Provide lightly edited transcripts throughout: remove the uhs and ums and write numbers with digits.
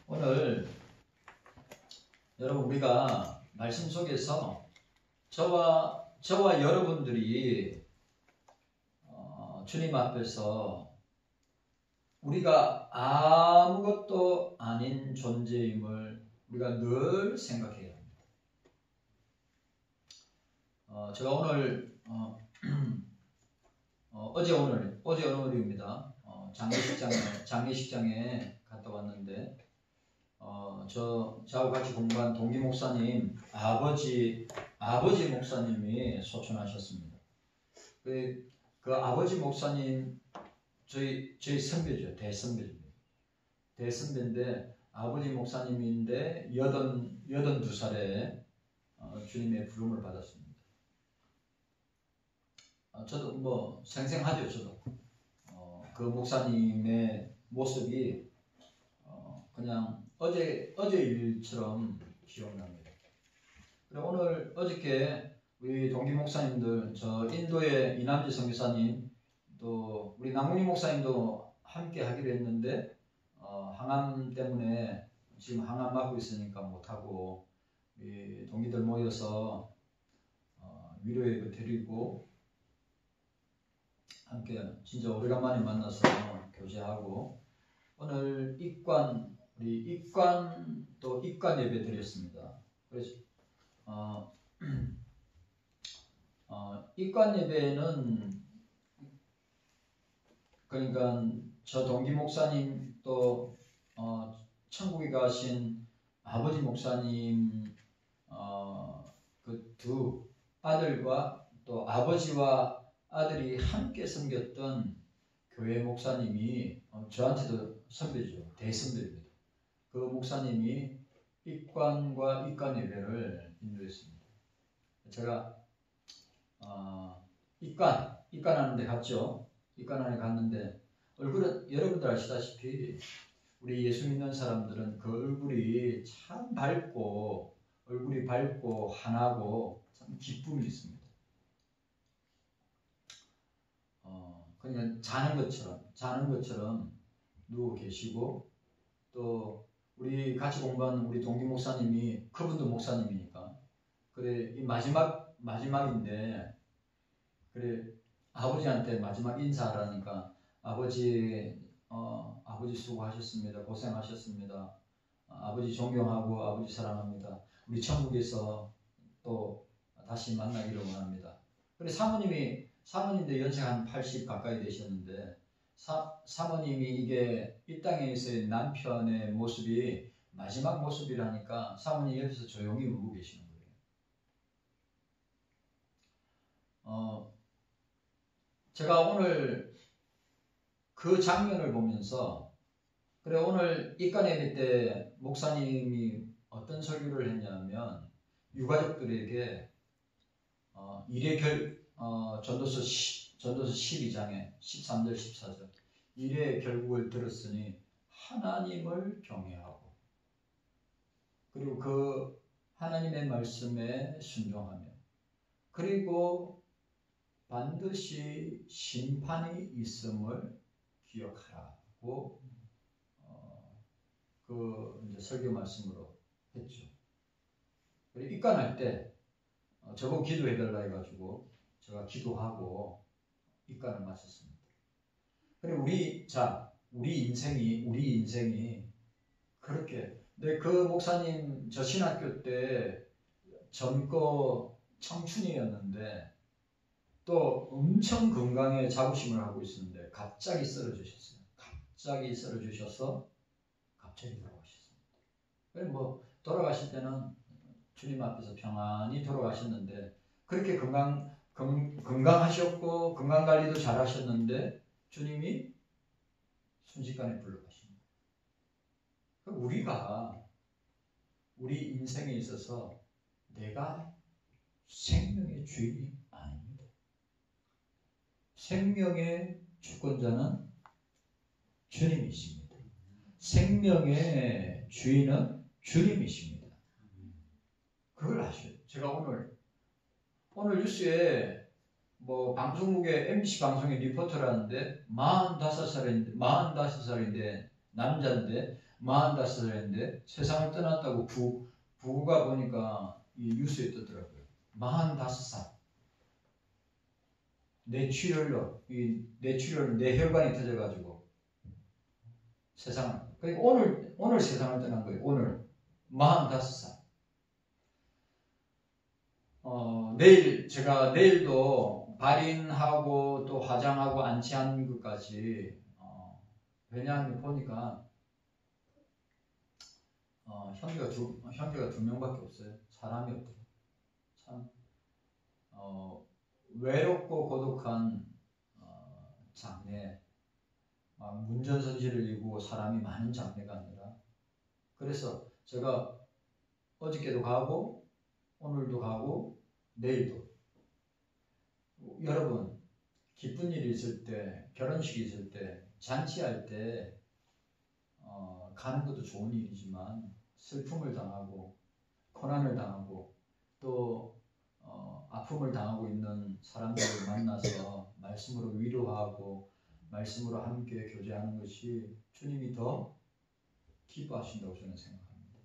오늘 여러분 우리가 말씀 속에서 저와 여러분들이 주님 앞에서 우리가 아무것도 아닌 존재임을 우리가 늘 생각해야 합니다. 제가 오늘 어제 오늘입니다. 장례식장에 갔다 왔는데 저하고 같이 공부한 동기 목사님 아버지 목사님이 소천하셨습니다. 그 아버지 목사님 저희 선배죠. 대선배인데 아버지 목사님인데 82살에 주님의 부름을 받았습니다. 저도 뭐 생생하죠. 저도 그 목사님의 모습이 그냥 어제 일처럼 기억납니다. 그리고 어저께 우리 동기 목사님들, 저 인도의 이남지 선교사님, 또 우리 남궁희 목사님도 함께 하기로 했는데 항암 때문에 지금 항암 맞고 있으니까 못하고 우리 동기들 모여서 위로예배 드리고 함께 진짜 오래간만에 만나서 교제하고 오늘 입관 예배 드렸습니다. 그래서 입관 예배는 그러니까 저 동기 목사님 또 천국에 가신 아버지 목사님 그 두 아들과 또 아버지와 아들이 함께 섬겼던 교회 목사님이 저한테도 선배죠. 대선배입니다. 그 목사님이 입관과 입관 예배를 인도했습니다. 제가 입관하는 데 갔죠. 입관하는 데 갔는데 얼굴은 여러분들 아시다시피 우리 예수 믿는 사람들은 그 얼굴이 참 밝고 환하고 참 기쁨이 있습니다. 그냥 자는 것처럼 누워 계시고 또 우리 같이 공부한 우리 동기 목사님이 그분도 목사님이니까 그래 이 마지막인데 그래 아버지한테 마지막 인사하라니까 아버지 수고하셨습니다. 고생하셨습니다. 아버지 존경하고 아버지 사랑합니다. 우리 천국에서 또 다시 만나기를 원합니다. 그래 사모님도 연세가 한 80 가까이 되셨는데 사모님이 이게 이 땅에서의 남편의 모습이 마지막 모습이라니까 사모님이 옆에서 조용히 울고 계시는 거예요. 제가 오늘 그 장면을 보면서 그래 오늘 입관 예배 때 목사님이 어떤 설교를 했냐면 유가족들에게 전도서 12장에 13절 14절 일의 결국을 들었으니 하나님을 경외하고 그리고 그 하나님의 말씀에 순종하며 그리고 반드시 심판이 있음을 기억하라고 그 이제 설교 말씀으로 했죠. 그리고 입관할 때 저보고 기도해달라 해가지고 제가 기도하고 입관을 마쳤습니다. 그리고 우리 인생이 그렇게 그 목사님 저 신학교 때 젊고 청춘이었는데 또 엄청 건강에 자부심을 하고 있었는데 갑자기 쓰러지셨어요. 갑자기 쓰러지셔서 갑자기 돌아가셨습니다. 그래서 뭐 돌아가실 때는 주님 앞에서 평안히 돌아가셨는데 그렇게 건강하셨고 건강관리도 잘하셨는데 주님이 순식간에 불러가십니다. 우리 인생에 있어서 내가 생명의 주인이 아닙니다. 생명의 주권자는 주님이십니다. 생명의 주인은 주님이십니다. 그걸 아셔요. 제가 오늘 뉴스에 뭐 방송국에 MBC 방송에 리포터를 하는데 45살인데 남자인데 45살인데 세상을 떠났다고 부가 보니까 이 뉴스에 뜨더라고요. 45살. 뇌출혈로 뇌혈관이 터져가지고 세상을. 그러니까 오늘 세상을 떠난 거예요. 오늘 45살. 내일도 발인하고 또 화장하고 안치하는 것까지 왜냐하면 보니까 형제가 두 명밖에 없어요. 사람이 없더라고요. 참 외롭고 고독한 장례, 문전선실을 이루고 사람이 많은 장례가 아니라, 그래서 제가 어저께도 가고 오늘도 가고 내일도, 여러분 기쁜 일이 있을 때, 결혼식이 있을 때, 잔치할 때 가는 것도 좋은 일이지만 슬픔을 당하고 고난을 당하고 또 아픔을 당하고 있는 사람들을 만나서 말씀으로 위로하고 말씀으로 함께 교제하는 것이 주님이 더 기뻐하신다고 저는 생각합니다.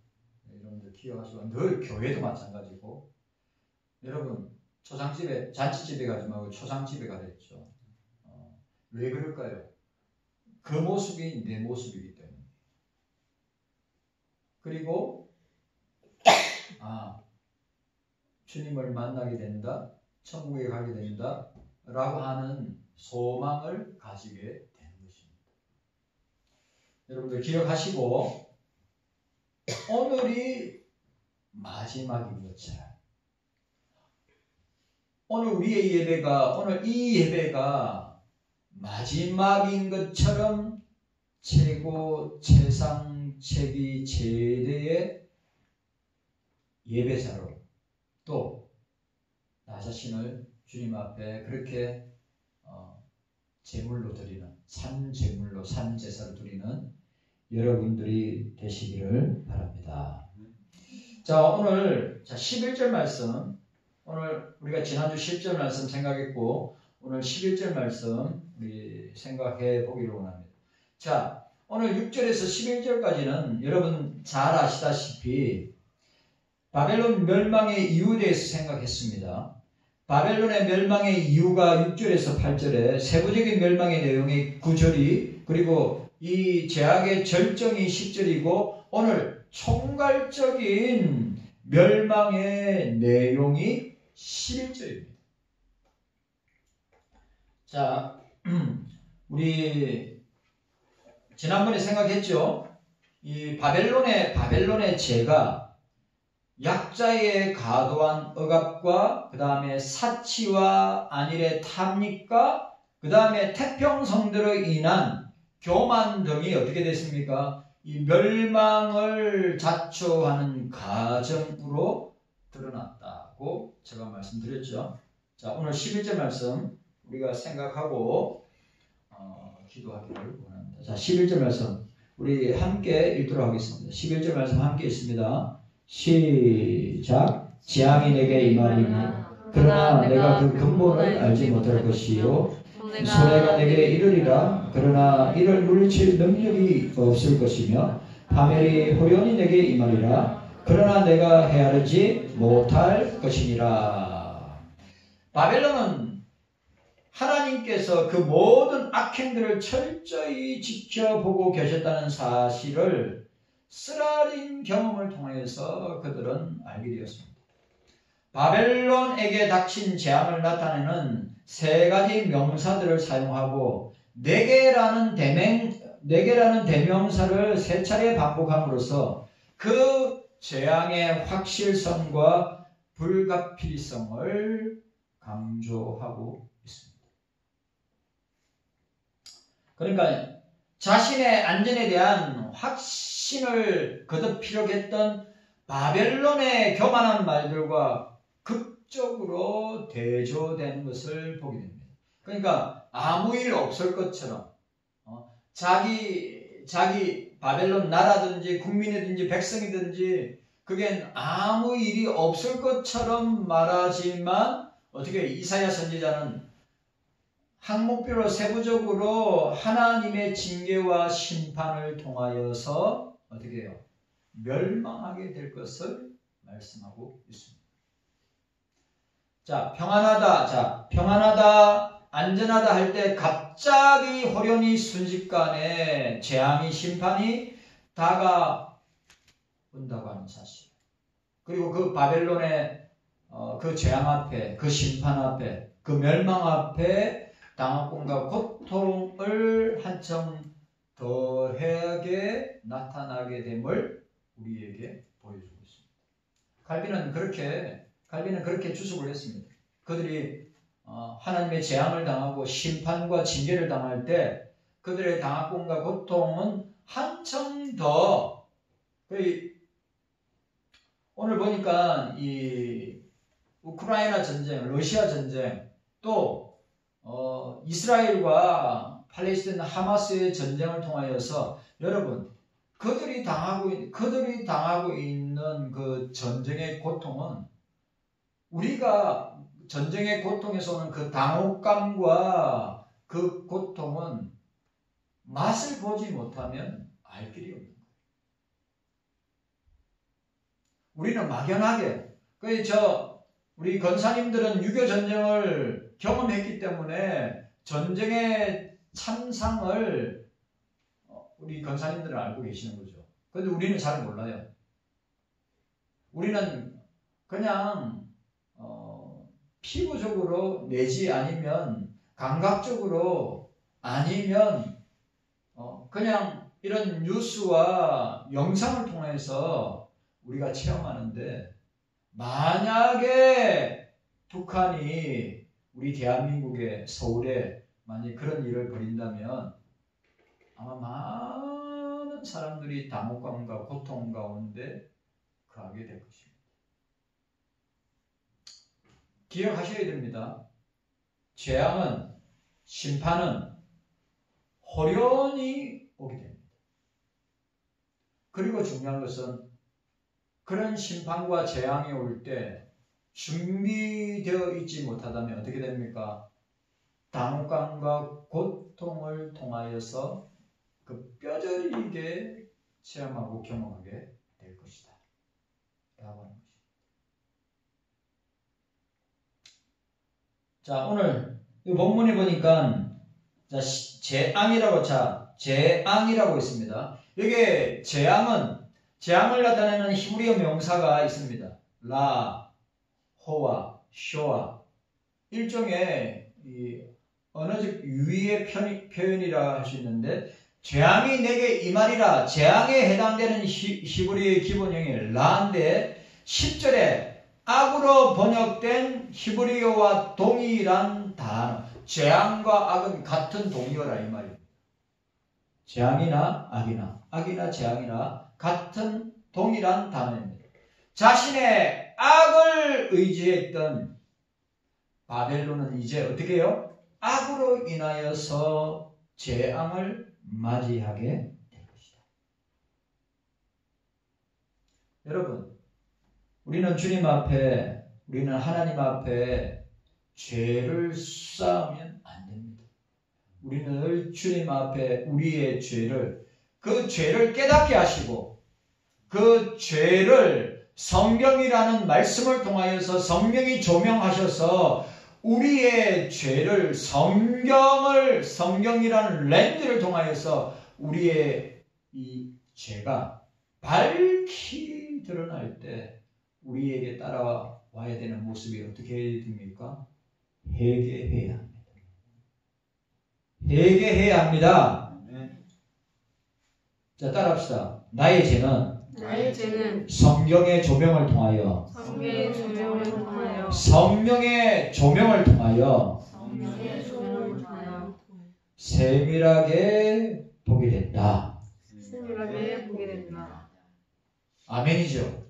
여러분들 기억하시고, 늘 교회도 마찬가지고, 여러분 초상집에, 잔치집에 가지 말고 초상집에 가랬죠. 왜 그럴까요? 그 모습이 내 모습이기 때문에. 그리고 주님을 만나게 된다, 천국에 가게 된다 라고 하는 소망을 가지게 되는 것입니다. 여러분들 기억하시고, 오늘이 마지막인 것처럼, 오늘 이 예배가 마지막인 것처럼 최고 최상책이 제대의 예배자로 또 나 자신을 주님 앞에 그렇게 제물로 드리는, 산제물로 산제사를 드리는 여러분들이 되시기를 바랍니다. 자, 오늘 11절 말씀, 오늘 우리가 지난주 10절 말씀 생각했고 오늘 11절 말씀 우리 생각해 보기를 원합니다. 자, 오늘 6절에서 11절까지는 여러분 잘 아시다시피 바벨론 멸망의 이유에 대해서 생각했습니다. 바벨론의 멸망의 이유가 6절에서 8절에 세부적인 멸망의 내용이 9절이, 그리고 이 제약의 절정이 10절이고 오늘 총괄적인 멸망의 내용이 11절입니다. 자, 우리 지난번에 생각했죠? 이 바벨론의 죄가 약자의 과도한 억압과 그 다음에 사치와 안일의 탐닉과 그 다음에 태평성대로 인한 교만 등이 어떻게 됐습니까? 이 멸망을 자초하는 가정으로 드러났다고 제가 말씀드렸죠. 자, 오늘 11절 말씀 우리가 생각하고 기도하기를 원합니다. 자, 11절 말씀 우리 함께 읽도록 하겠습니다. 11절 말씀 함께 있습니다. 시작. 재앙이 내게 임하리니 그러나 내가 그 근본을 알지 못할 것이요 손해가 내게 이르리라. 그러나 이를 물리칠 능력이 없을 것이며 파멸이 호련히 내게 임하리라. 그러나 내가 헤아리지 못할 것이니라. 바벨론은 하나님께서 그 모든 악행들을 철저히 지켜보고 계셨다는 사실을 쓰라린 경험을 통해서 그들은 알게 되었습니다. 바벨론에게 닥친 재앙을 나타내는 세 가지 명사들을 사용하고 네 개라는 대명사를 세 차례 반복함으로써 그 재앙의 확실성과 불가피성을 강조하고 있습니다. 그러니까 자신의 안전에 대한 확신을 거듭히려고 했던 바벨론의 교만한 말들과 극적으로 대조되는 것을 보게 됩니다. 그러니까 아무 일 없을 것처럼 자기 바벨론 나라든지 국민이든지 백성이든지 그겐 아무 일이 없을 것처럼 말하지만 어떻게 이사야 선지자는 항목별로 세부적으로 하나님의 징계와 심판을 통하여서 어떻게 해요? 멸망하게 될 것을 말씀하고 있습니다. 자, 평안하다. 자, 평안하다, 안전하다 할 때 갑자기 호련히 순식간에 재앙이, 심판이 다가온다고 하는 사실. 그리고 그 바벨론의 그 재앙 앞에, 그 심판 앞에, 그 멸망 앞에 당혹과 고통을 한층 더하게 나타나게 됨을 우리에게 보여주고 있습니다. 칼빈은 그렇게 주석을 했습니다. 그들이 하나님의 재앙을 당하고 심판과 징계를 당할 때 그들의 당혹과 고통은 한층 더, 오늘 보니까 이 우크라이나 전쟁, 러시아 전쟁, 또 이스라엘과 팔레스타인 하마스의 전쟁을 통하여서 여러분, 그들이 당하고 있는 그 전쟁의 고통은, 우리가 전쟁의 고통에서 오는 그 당혹감과 그 고통은 맛을 보지 못하면 알 길이 없는 거예요. 우리는 막연하게, 우리 권사님들은 6.25 전쟁을 경험했기 때문에 전쟁의 참상을 우리 권사님들은 알고 계시는 거죠. 그런데 우리는 잘 몰라요. 우리는 그냥 피부적으로 내지 아니면 감각적으로 아니면 그냥 이런 뉴스와 영상을 통해서 우리가 체험하는데, 만약에 북한이 우리 대한민국의 서울에 만약 그런 일을 벌인다면 아마 많은 사람들이 당혹감과 고통 가운데 거하게 될 것입니다. 기억하셔야 됩니다. 재앙은, 심판은 호련히 오게 됩니다. 그리고 중요한 것은 그런 심판과 재앙이 올 때 준비되어 있지 못하다면 어떻게 됩니까? 당혹감과 고통을 통하여서 그 뼈저리게 체험하고 경험하게 될 것이다 라고 하는 것입니다. 자, 오늘 이 본문에 보니까 재앙이라고 있습니다. 여기에 재앙을 나타내는 히브리어 명사가 있습니다. 라, 호와, 쇼와. 일종의 언어적 유의의 표현이라 할 수 있는데, 재앙이 내게 임하리라. 재앙에 해당되는 히브리의 기본형이 라인데 10절에 악으로 번역된 히브리어와 동일한 단어, 재앙과 악은 같은 동의어라 이 말입니다. 재앙이나 악이나 재앙이나 같은 동일한 단어입니다. 자신의 악을 의지했던 바벨론은 이제 어떻게 해요? 악으로 인하여서 재앙을 맞이하게 될 것이다. 여러분, 우리는 하나님 앞에 죄를 쌓으면 안 됩니다. 우리는 늘 주님 앞에 우리의 그 죄를 깨닫게 하시고, 그 죄를 성경이라는 말씀을 통하여서 성령이 조명하셔서 우리의 죄를 성경이라는 렌즈를 통하여서 우리의 이 죄가 밝히 드러날 때 우리에게 따라와야 되는 모습이 어떻게 해야 됩니까? 회개해야 합니다. 회개해야 합니다. 자, 따라합시다. 나의 죄는 성경의 조명을 통하여 성령의 조명을 통하여 세밀하게 보게 된다. 아멘이죠.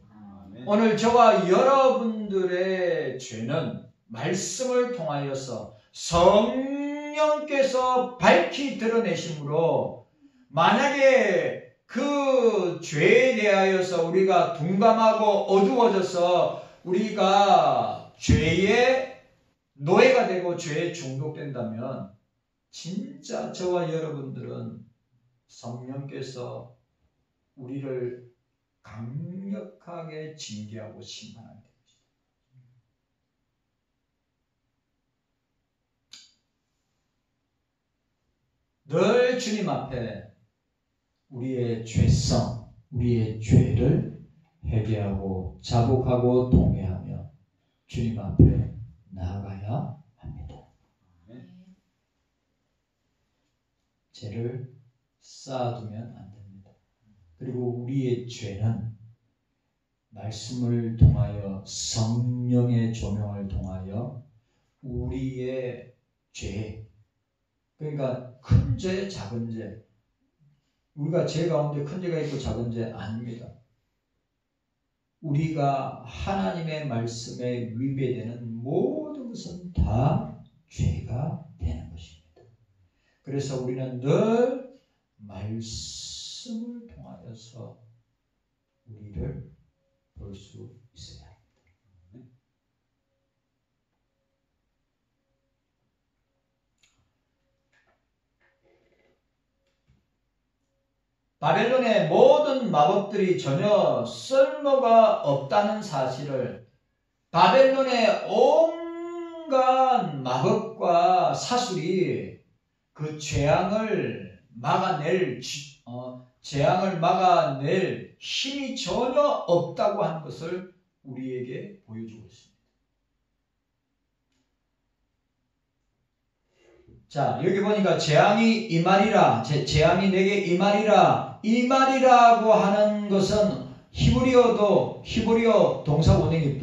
오늘 저와 여러분들의 죄는 말씀을 통하여서 성령께서 밝히 드러내심으로, 만약에 그 죄에 대하여서 우리가 둔감하고 어두워져서 우리가 죄의 노예가 되고 죄에 중독된다면 진짜 저와 여러분들은 성령께서 우리를 강력하게 징계하고 심판하게 됩니다. 늘 주님 앞에 우리의 죄성, 우리의 죄를 회개하고 자복하고 통회하며 주님 앞에 나아가야 합니다. 죄를 쌓아두면 안 됩니다. 그리고 우리의 죄는 말씀을 통하여 성령의 조명을 통하여 우리의 죄, 그러니까 큰 죄, 작은 죄, 우리가 죄 가운데 큰 죄가 있고 작은 죄 아닙니다. 우리가 하나님의 말씀에 위배되는 모든 것은 다 죄가 되는 것입니다. 그래서 우리는 늘 말씀을 통하여서 우리를 볼 수 있어야 합니다. 바벨론의 모든 마법들이 전혀 쓸모가 없다는 사실을, 바벨론의 온갖 마법과 사술이 그 재앙을 막아낼 힘이 전혀 없다고 하는 것을 우리에게 보여주고 있습니다. 자, 여기 보니까 재앙이 임하리라, 재앙이 내게 임하리라고 하는 것은 히브리어 동사 원형이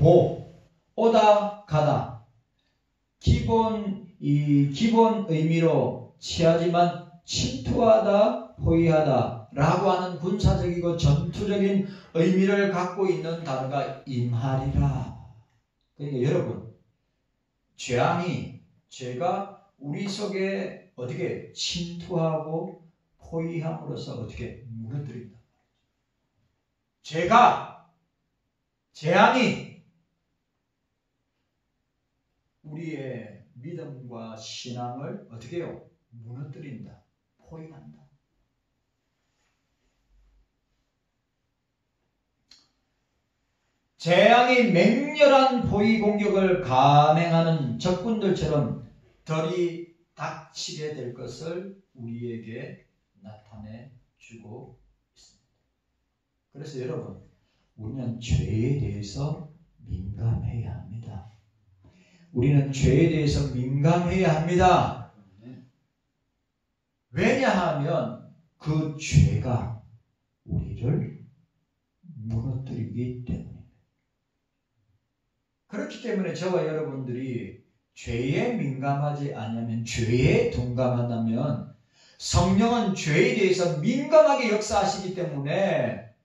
오다 가다, 기본 의미로 취하지만 침투하다, 포위하다 라고 하는 군사적이고 전투적인 의미를 갖고 있는 단어가 임하리라. 그러니까 여러분, 죄가 우리 속에 어떻게 침투하고 포위함으로써 어떻게 무너뜨린다. 재앙이 우리의 믿음과 신앙을 어떻게 해요? 무너뜨린다. 포위한다. 재앙이 맹렬한 포위 공격을 감행하는 적군들처럼 덜이 닥치게 될 것을 우리에게 나타내 주고 있습니다. 그래서 여러분, 우리는 죄에 대해서 민감해야 합니다. 우리는 죄에 대해서 민감해야 합니다. 왜냐하면 그 죄가 우리를 무너뜨리기 때문입니다. 그렇기 때문에 저와 여러분들이 죄에 민감하지 않으면, 죄에 둔감하다면 성령은 죄에 대해서 민감하게 역사하시기 때문에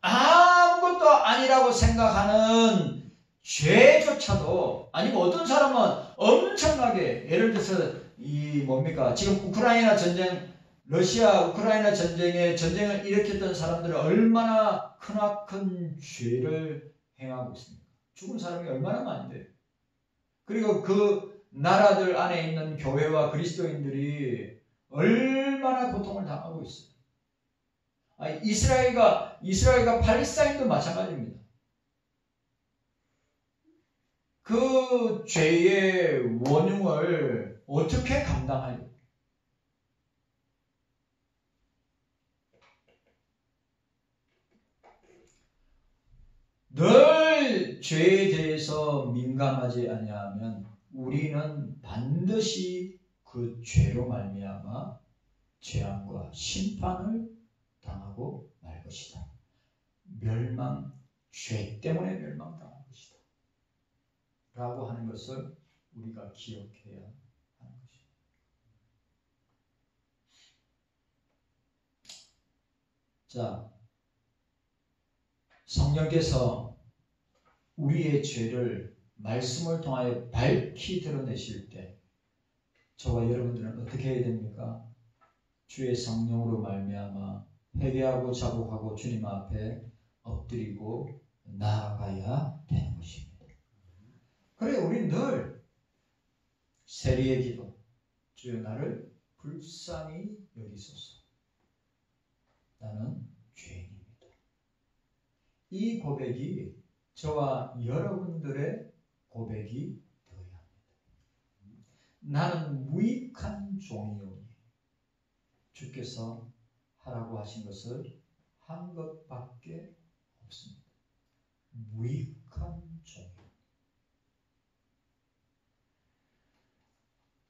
아무것도 아니라고 생각하는 죄조차도, 아니면 어떤 사람은 엄청나게, 예를 들어서 지금 러시아 우크라이나 전쟁을 일으켰던 사람들은 얼마나 크나큰 죄를 행하고 있습니까? 죽은 사람이 얼마나 많은데요. 그리고 그 나라들 안에 있는 교회와 그리스도인들이 얼마나 고통을 당하고 있어요. 이스라엘과 팔레스타인도 마찬가지입니다. 그 죄의 원흉을 어떻게 감당하요? 늘 죄에 대해서 민감하지 아니하면 우리는 반드시 그 죄로 말미암아 재앙과 심판을 당하고 말 것이다. 죄 때문에 멸망당할 것이다. 라고 하는 것을 우리가 기억해야 하는 것입니다. 자, 성령께서 우리의 죄를 말씀을 통하여 밝히 드러내실 때 저와 여러분들은 어떻게 해야 됩니까? 주의 성령으로 말미암아 회개하고 자복하고 주님 앞에 엎드리고 나아가야 되는 것입니다. 그래, 우리는 늘 세리의 기도, 주여 나를 불쌍히 여기소서. 나는 죄인입니다. 이 고백이 저와 여러분들의 고백이 되어야 합니다. 나는 무익한 종이오니 주께서 하라고 하신 것을 한 것밖에 없습니다. 무익한 종이.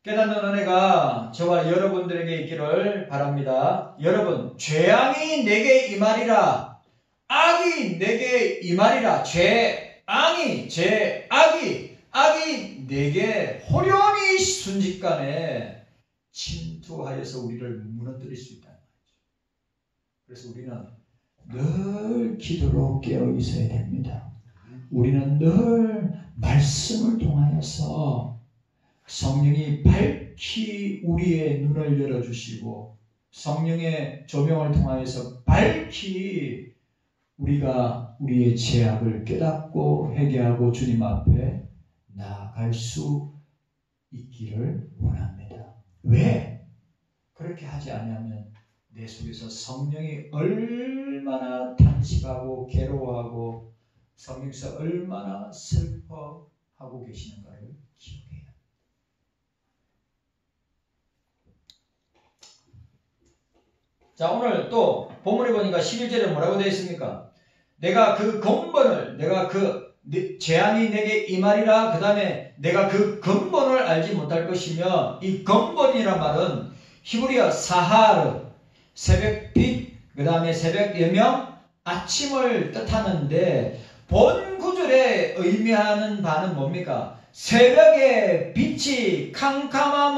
깨닫는 은혜가 저와 여러분들에게 있기를 바랍니다. 여러분, 재앙이 내게 임하리라. 악이 내게 임하리라. 악이 내게 호련히 순식간에 침투하여서 우리를 무너뜨릴 수 있다는 말이죠. 그래서 우리는 늘 기도로 깨어 있어야 됩니다. 우리는 늘 말씀을 통하여서 성령이 밝히 우리의 눈을 열어주시고 성령의 조명을 통하여서 밝히 우리가 우리의 죄악을 깨닫고 회개하고 주님 앞에 나아갈 수 있기를 원합니다. 왜? 그렇게 하지 않으면 내 속에서 성령이 얼마나 탄식하고 괴로워하고 성령께서 얼마나 슬퍼하고 계시는가를 기억해야 합니다. 자, 오늘 또 본문에 보니까 11절에 뭐라고 되어 있습니까? 내가 그 근본을, 재앙이 내게 임하리라. 그 다음에 내가 그 근본을 알지 못할 것이며, 이 근본이란 말은 히브리어 사하르, 새벽빛, 그 다음에 새벽 여명, 아침을 뜻하는데 본 구절에 의미하는 바는 뭡니까? 새벽의 빛이 캄캄한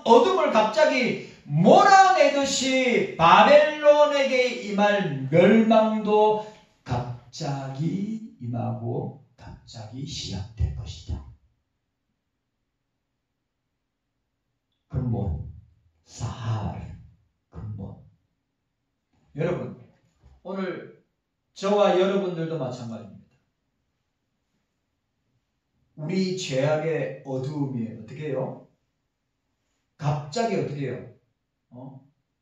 어둠을 갑자기 몰아내듯이 바벨론에게 임할 멸망도 갑자기 임하고 갑자기 시작될 것이다. 근본, 사할, 근본. 여러분, 오늘 저와 여러분들도 마찬가지입니다. 우리 죄악의 어두움이 어떻게 해요? 갑자기 어떻게 해요?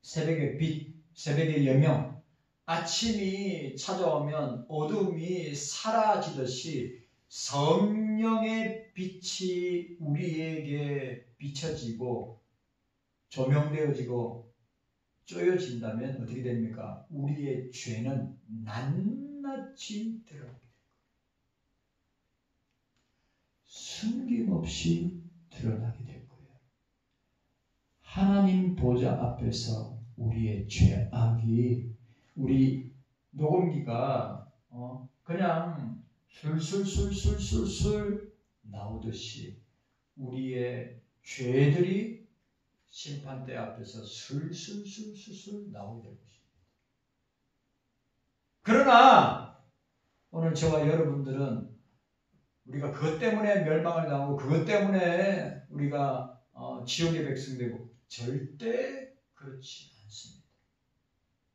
새벽의 빛, 새벽의 여명, 아침이 찾아오면 어둠이 사라지듯이 성령의 빛이 우리에게 비춰지고 조명되어지고 쪼여진다면 어떻게 됩니까? 우리의 죄는 낱낱이 드러나게 됩니다. 숨김없이 드러나게 될 거예요. 하나님 보좌 앞에서 우리의 죄악이 우리 녹음기가 그냥 술술술술술술 나오듯이 우리의 죄들이 심판대 앞에서 술술술술술 나오게 될 것입니다. 그러나 오늘 저와 여러분들은 우리가 그것 때문에 멸망을 당하고 그것 때문에 우리가 지옥의 백성 되고 절대 그렇지 않습니다.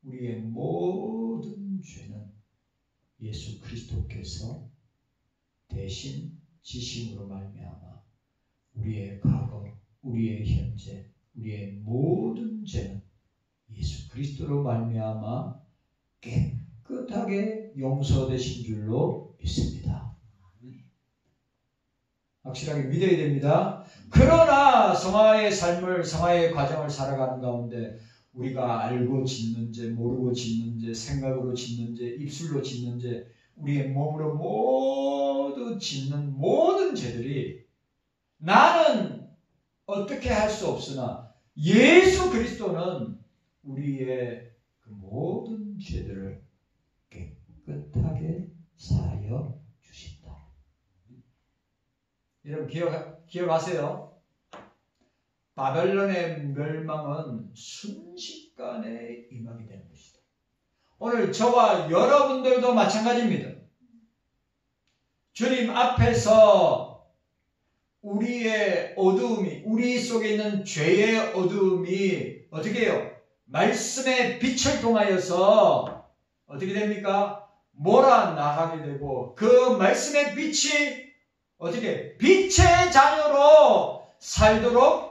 우리의 모든 죄는 예수 그리스도께서 대신 지심으로 말미암아 우리의 과거, 우리의 현재, 우리의 모든 죄는 예수 그리스도로 말미암아 깨끗하게 용서되신 줄로 믿습니다. 확실하게 믿어야 됩니다. 그러나 성화의 삶을, 성화의 과정을 살아가는 가운데 우리가 알고 짓는 죄, 모르고 짓는 죄, 생각으로 짓는 죄, 입술로 짓는 죄, 우리의 몸으로 모두 짓는 모든 죄들이 나는 어떻게 할 수 없으나 예수 그리스도는 우리의 그 모든 죄들을 깨끗하게 사하여 주신다. 여러분 기억하세요. 바벨론의 멸망은 순식간에 임하게 되는 것이다. 오늘 저와 여러분들도 마찬가지입니다. 주님 앞에서 우리의 어두움이, 우리 속에 있는 죄의 어두움이 어떻게 해요? 말씀의 빛을 통하여서 어떻게 됩니까? 몰아나가게 되고 그 말씀의 빛이 어떻게 빛의 자녀로 살도록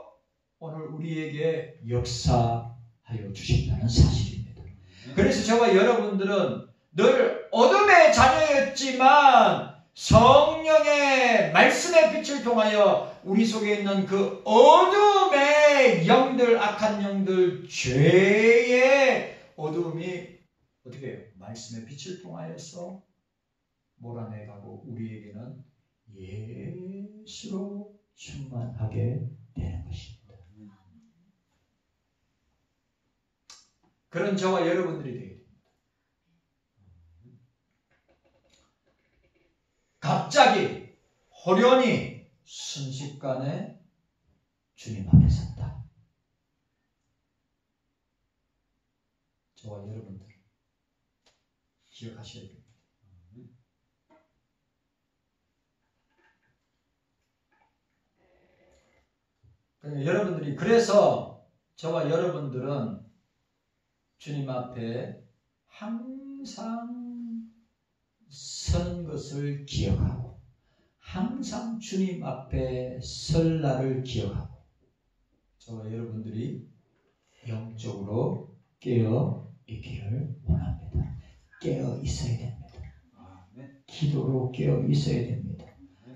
오늘 우리에게 역사하여 주신다는 사실입니다. 그래서 저와 여러분들은 늘 어둠의 자녀였지만 성령의 말씀의 빛을 통하여 우리 속에 있는 그 어둠의 영들, 악한 영들, 죄의 어둠이 어떻게 해요? 말씀의 빛을 통하여서 몰아내가고 우리에게는 예수로 충만하게 되는 것입니다. 그런 저와 여러분들이 되게 됩니다. 갑자기 호련히 순식간에 주님 앞에 섰다. 저와 여러분들 기억하셔야 됩니다. 여러분들이 그래서 저와 여러분들은 주님 앞에 항상 서는 것을 기억하고 항상 주님 앞에 설 날을 기억하고 저와 여러분들이 영적으로 깨어 있기를 원합니다. 깨어 있어야 됩니다. 기도로 깨어 있어야 됩니다.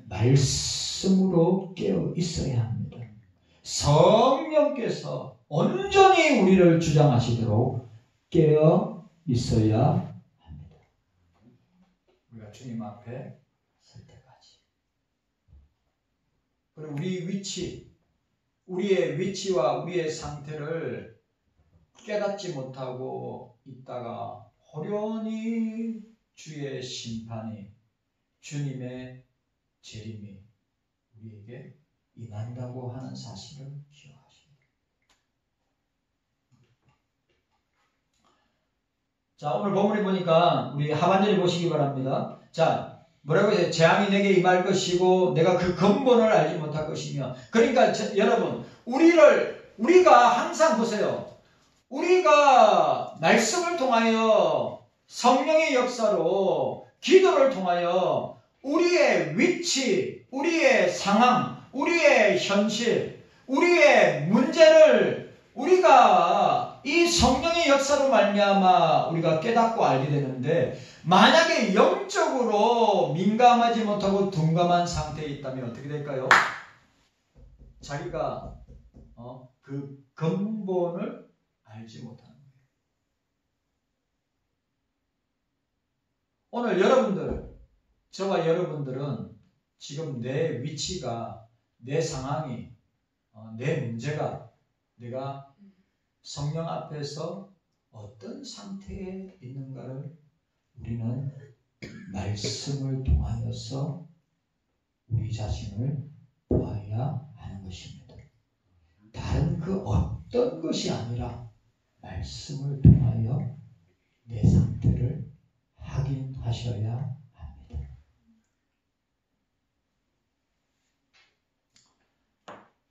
말씀으로 깨어 있어야 합니다. 성령께서 온전히 우리를 주장하시도록 깨어 있어야 합니다. 우리가 주님 앞에 설 때까지. 그리고 우리의 위치와 우리의 상태를 깨닫지 못하고 있다가 호련히 주의 심판이, 주님의 재림이 우리에게 임한다고 하는 사실을 기억하십니다. 자, 오늘 본문에 보니까 우리 하반절에 보시기 바랍니다. 자, 뭐라고 해서 재앙이 내게 임할 것이고 내가 그 근본을 알지 못할 것이며. 그러니까 여러분, 우리가 항상 보세요. 우리가 말씀을 통하여 성령의 역사로 기도를 통하여 우리의 위치, 우리의 상황, 우리의 현실, 우리의 문제를 우리가 이 성령의 역사로 말미암아 우리가 깨닫고 알게 되는데, 만약에 영적으로 민감하지 못하고 둔감한 상태에 있다면 어떻게 될까요? 자기가 그 근본을 알지 못하는 거예요. 오늘 여러분들, 저와 여러분들은 지금 내 위치가, 내 상황이, 내 문제가 내가 성령 앞에서 어떤 상태에 있는가를 우리는 말씀을 통하여서 우리 자신을 보아야 하는 것입니다. 다른 그 어떤 것이 아니라 말씀을 통하여 내 상태를 확인하셔야 합니다.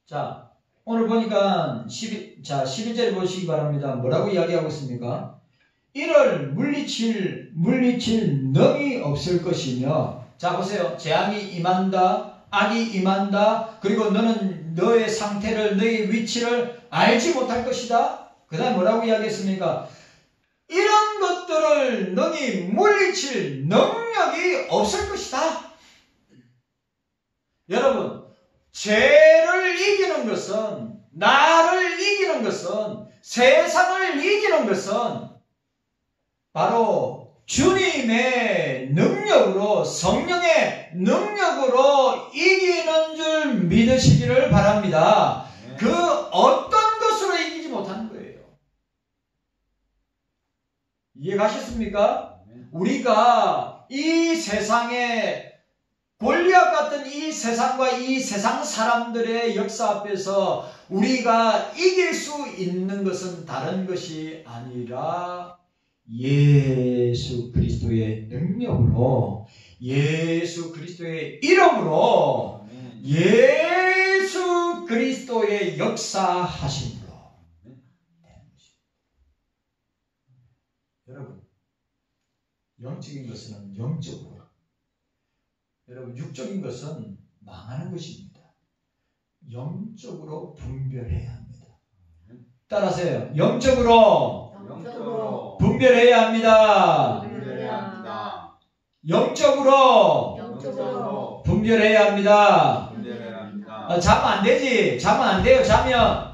자, 오늘 보니까 11절에 보시기 바랍니다. 뭐라고 이야기하고 있습니까? 이를 물리칠 능이 없을 것이며. 자, 보세요. 재앙이 임한다, 악이 임한다, 그리고 너는 너의 상태를, 너의 위치를 알지 못할 것이다. 그 다음에 뭐라고 이야기했습니까? 이런 것들을 능히 물리칠 능력이 없을 것이다. 여러분, 죄를 이기는 것은, 나를 이기는 것은, 세상을 이기는 것은 바로 주님의 능력으로, 성령의 능력으로 이기는 줄 믿으시기를 바랍니다. 그 어떤 것으로 이기지 못하는 거예요. 이해가셨습니까? 우리가 이 세상에 골리앗 같은 이 세상과 이 세상 사람들의 역사 앞에서 우리가 이길 수 있는 것은 다른 것이 아니라 예수 그리스도의 능력으로, 예수 그리스도의 이름으로, 예수 그리스도의 역사하심으로 되는 것입니다. 여러분, 영적인 것은 영적으로, 여러분, 육적인 것은 망하는 것입니다. 영적으로 분별해야 합니다. 따라하세요. 영적으로 분별해야 합니다. 영적으로 분별해야 합니다. 자면 안 되지. 자면 안 돼요. 자면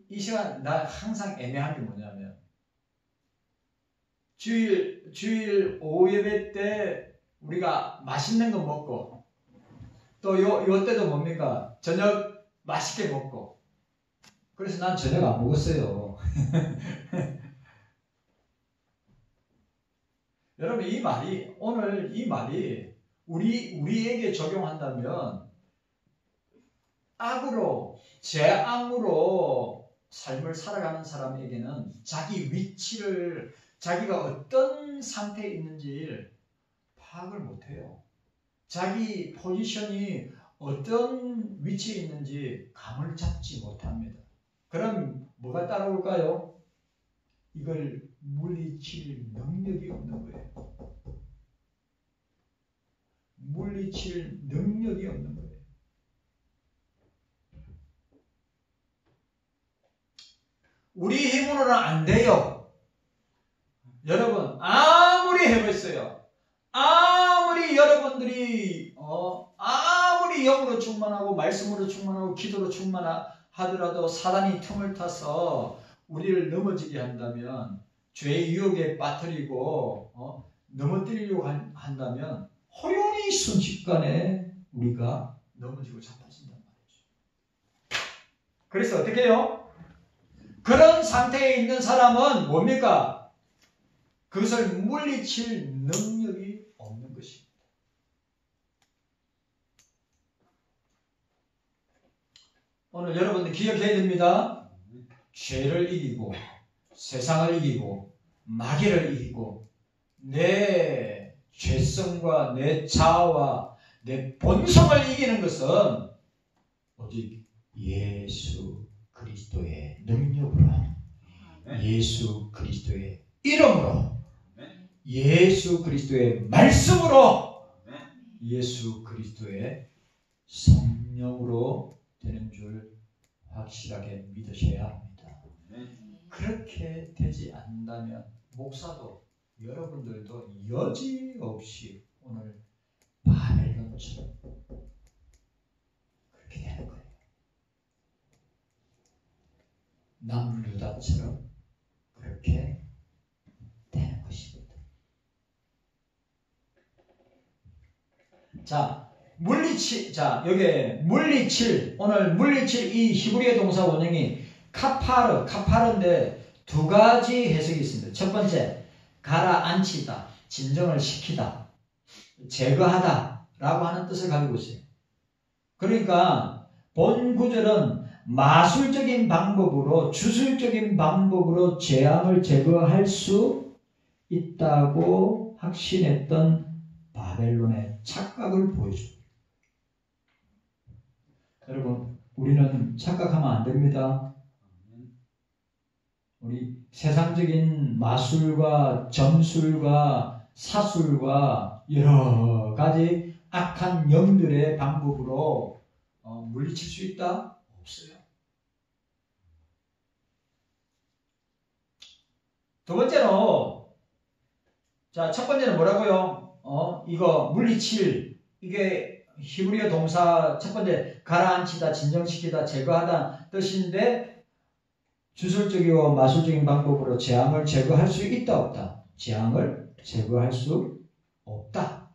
이 시간 나 항상 애매한 게 뭐냐면 주일 오후 예배 때 우리가 맛있는 거 먹고 또 요 때도 뭡니까? 저녁 맛있게 먹고 그래서 난 저녁 안 먹었어요. 여러분 오늘 이 말이 우리에게 적용한다면 재앙으로 삶을 살아가는 사람에게는 자기 위치를 자기가 어떤 상태에 있는지 파악을 못해요. 자기 포지션이 어떤 위치에 있는지 감을 잡지 못합니다. 그럼 뭐가 따라올까요? 이걸 물리칠 능력이 없는 거예요. 물리칠 능력이 없는 거예요. 우리 힘으로는 안 돼요. 여러분 아무리 해봤어요. 아무리 여러분들이 아무리 영으로 충만하고 말씀으로 충만하고 기도로 충만하더라도 사단이 틈을 타서 우리를 넘어지게 한다면 죄의 유혹에 빠뜨리고 넘어뜨리려고 한다면 호련히 순식간에 우리가 넘어지고 자빠진단 말이죠. 그래서 어떻게 해요? 그런 상태에 있는 사람은 뭡니까? 그것을 물리칠 능력이 없는 것입니다. 오늘 여러분들 기억해야 됩니다. 죄를 이기고 세상을 이기고 마귀를 이기고 내 죄성과 내 자아와 내 본성을 이기는 것은 오직 예수 그리스도의 능력으로 예수 그리스도의 이름으로 예수 그리스도의 말씀으로 예수 그리스도의 성령으로 되는 줄 확실하게 믿으셔야 합니다. 그렇게 되지 않는다면 목사도 여러분들도 여지없이 오늘 바벨론처럼 그렇게 되는 거예요. 남유다처럼 그렇게 되는 것입니다. 자, 여기 물리칠, 오늘 물리칠 이 히브리어 동사 원형이 카파르인데 두 가지 해석이 있습니다. 첫 번째, 가라앉히다, 진정을 시키다, 제거하다 라고 하는 뜻을 가지고 있어요. 그러니까 본 구절은 마술적인 방법으로, 주술적인 방법으로 재앙을 제거할 수 있다고 확신했던 바벨론의 착각을 보여줍니다. 여러분, 우리는 착각하면 안 됩니다. 우리 세상적인 마술과 점술과 사술과 여러 가지 악한 영들의 방법으로 물리칠 수 있다? 없어요. 두 번째로, 자, 첫 번째는 뭐라고요? 이거 물리칠, 이게 히브리어 동사 첫 번째 가라앉히다, 진정시키다, 제거하다 뜻인데 주술적이고 마술적인 방법으로 재앙을 제거할 수 있다 없다? 재앙을 제거할 수 없다.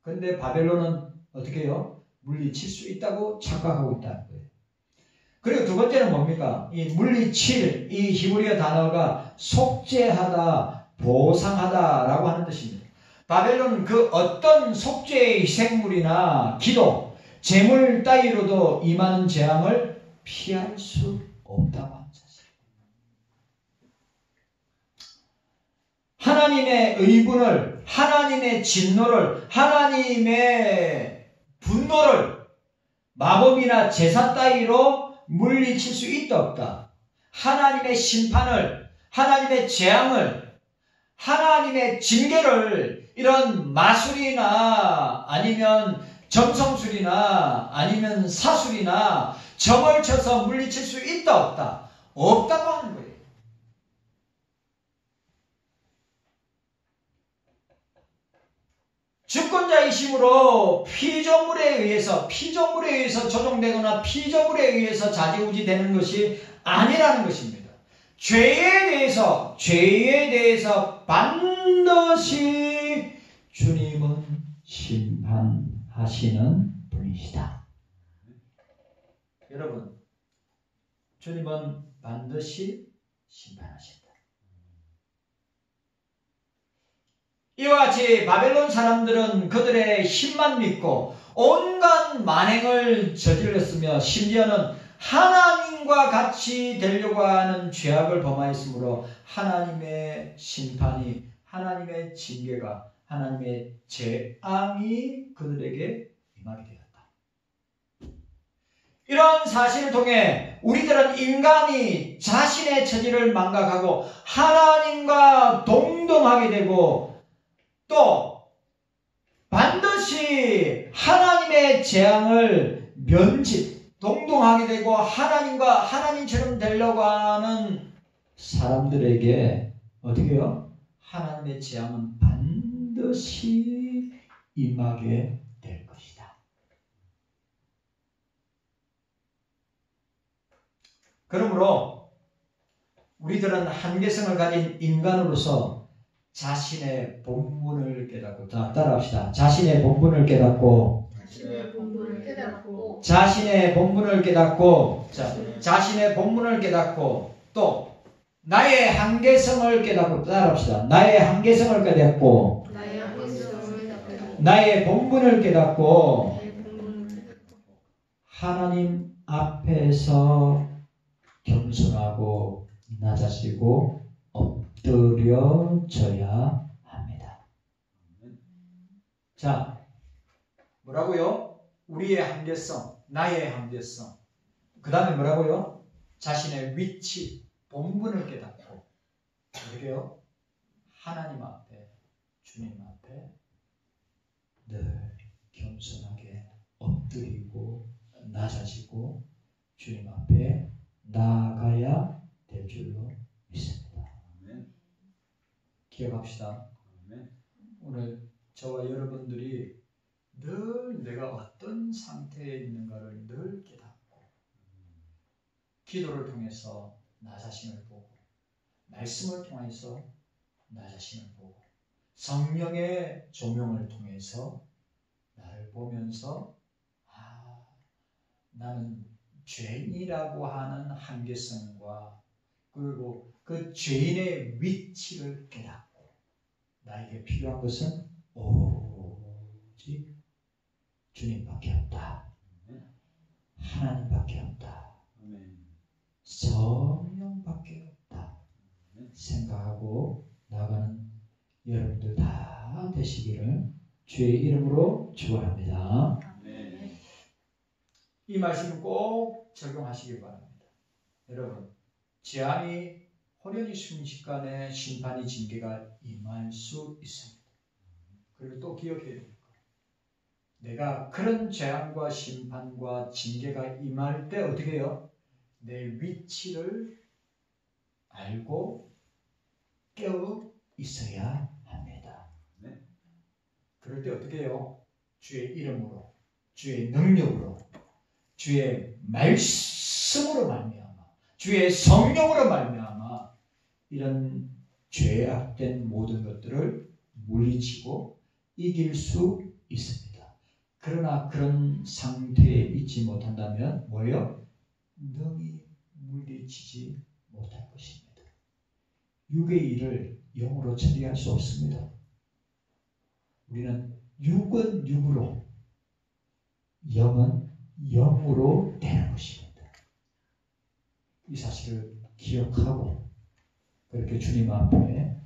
근데 바벨론은 어떻게 해요? 물리칠 수 있다고 착각하고 있다는 거예요. 그리고 두 번째는 뭡니까? 이 물리칠, 이 히브리어 단어가 속죄하다, 보상하다라고 하는 뜻입니다. 바벨론은 그 어떤 속죄의 희생물이나 기도, 제물 따위로도 임하는 재앙을 피할 수 없다고 하는 사실. 하나님의 의분을, 하나님의 진노를, 하나님의 분노를 마법이나 제사 따위로 물리칠 수 있다 없다. 하나님의 심판을, 하나님의 재앙을, 하나님의 징계를 이런 마술이나 아니면 점성술이나 아니면 사술이나 점을 쳐서 물리칠 수 있다 없다? 없다고 하는 거예요. 주권자이심으로 피조물에 의해서 조종되거나 피조물에 의해서 좌지우지되는 것이 아니라는 것입니다. 죄에 대해서 반드시 주님은 심판하시는 분이시다. 여러분, 주님은 반드시 심판하신다. 이와 같이 바벨론 사람들은 그들의 힘만 믿고 온갖 만행을 저질렀으며 심지어는 하나님과 같이 되려고 하는 죄악을 범하였으므로 하나님의 심판이, 하나님의 징계가, 하나님의 재앙이 그들에게 임하게 되었다. 이런 사실을 통해 우리들은 인간이 자신의 처지를 망각하고 하나님과 동등하게 되고 또 반드시 하나님의 재앙을 동등하게 되고 하나님처럼 되려고 하는 사람들에게 어떻게 해요? 하나님의 재앙은 반드시 임하게 될 것이다. 그러므로 우리들은 한계성을 가진 인간으로서 자신의 본분을 깨닫고, 따라합시다. 자신의 본분을 깨닫고, 또 나의 한계성을 깨닫고, 따라합시다. 나의 한계성을 깨닫고, 나의 본분을 깨닫고, 하나님 앞에서 겸손하고 낮아지고 엎드려져야 합니다. 자, 뭐라고요? 우리의 한계성, 나의 한계성. 그 다음에 뭐라고요? 자신의 위치, 본분을 깨닫고 어떻게요? 하나님 앞에, 주님 앞에 늘 겸손하게 엎드리고 낮아지고 주님 앞에 나아가야 될 줄로 믿습니다. 기억합시다. 오늘 저와 여러분들이 늘 내가 어떤 상태에 있는가를 늘 깨닫고 기도를 통해서 나 자신을 보고 말씀을 통해서 나 자신을 보고 성령의 조명을 통해서 나를 보면서 나는 죄인이라고 하는 한계성과 그리고 그 죄인의 위치를 깨닫고 나에게 필요한 것은 오직 주님밖에 없다. 하나님밖에 없다. 성령밖에 없다. 생각하고 나가는 여러분들 다 되시기를 주의 이름으로 축원합니다. 이 말씀을 꼭 적용하시기 바랍니다. 여러분, 재앙이 호련히 순식간에 심판이 징계가 임할 수 있습니다. 그리고 또 기억해야 될 것. 내가 그런 재앙과 심판과 징계가 임할 때 어떻게 해요? 내 위치를 알고 깨어 있어야 합니다. 그럴 때 어떻게 해요? 주의 이름으로, 주의 능력으로, 주의 말씀으로 말미암아, 주의 성령으로 말미암아 이런 죄악된 모든 것들을 물리치고 이길 수 있습니다. 그러나 그런 상태에 있지 못한다면 뭐예요? 능히 물리치지 못할 것입니다. 육의 일을 영으로 처리할 수 없습니다. 우리는 육은 육으로, 영은 영으로 되는 것입니다. 이 사실을 기억하고 그렇게 주님 앞에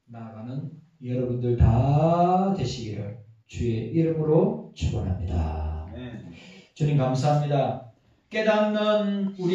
나아가는 여러분들 다 되시기를 주의 이름으로 축원합니다. 주님 감사합니다. 깨닫는 우리